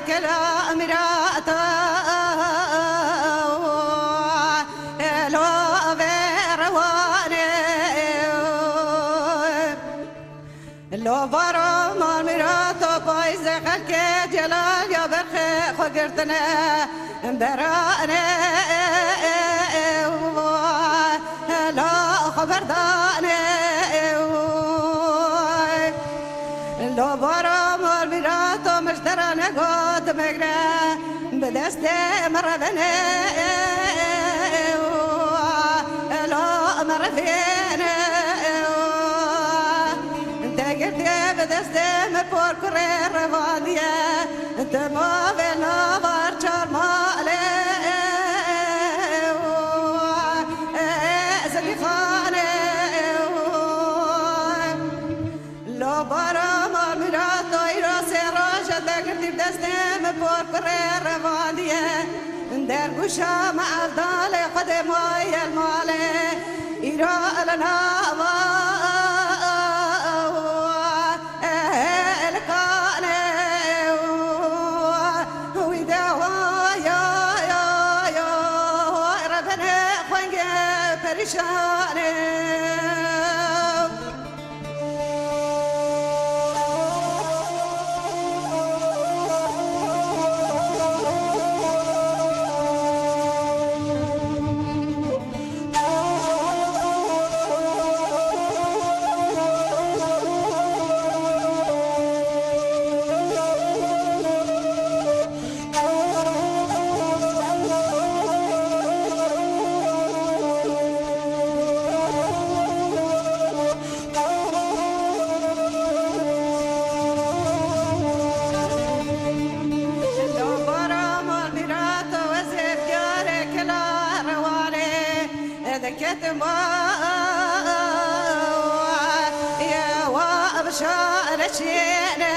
كلا مراتا لو برواني لو برام مراتا بايز خلك جلال يا برخي خقرتنا براني لا خبرداني لو برام الميراتو مشترى نقود مقرا بدستي مرة بني لا مرة فيني انت قلتي بدستي مبور كرير رفاضية انت ما بينا بارشار مالي زلي خاني لو برام الميراتو يراسي راشا تقلتي بدستي مبور كرير رفاضية ندير قشا مع الضالي قدمي المالي إيرا لنا يا وابشار شينا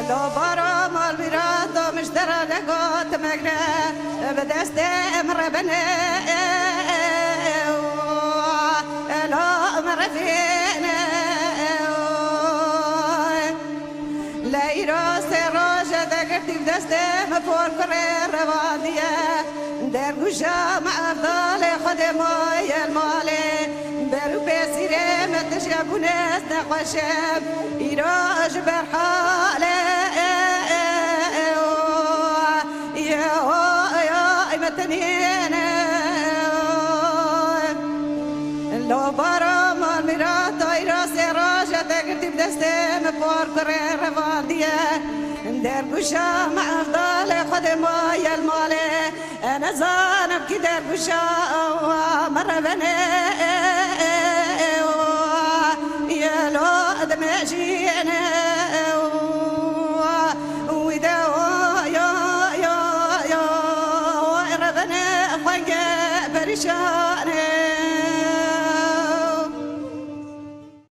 لو برام الميراتو مشترى لقوت مقرا بدستي مربنا لا مرفينا لا يراسي روجة دقرتي بدستي مفور كرير رفاضية در گوشا معضال خدمای المالی برو بسیره متشگا بونست نخوشم ایراج برحاله یا متنینه لو برام الميراتو ایراسی راجه تگرتی بدسته مپار کرن رفاندیه در گوشا معضال خدمای المالی أنا زانب كده بشا مرة بني يا لو دمجينا ودا يا ربنا خنقة برشان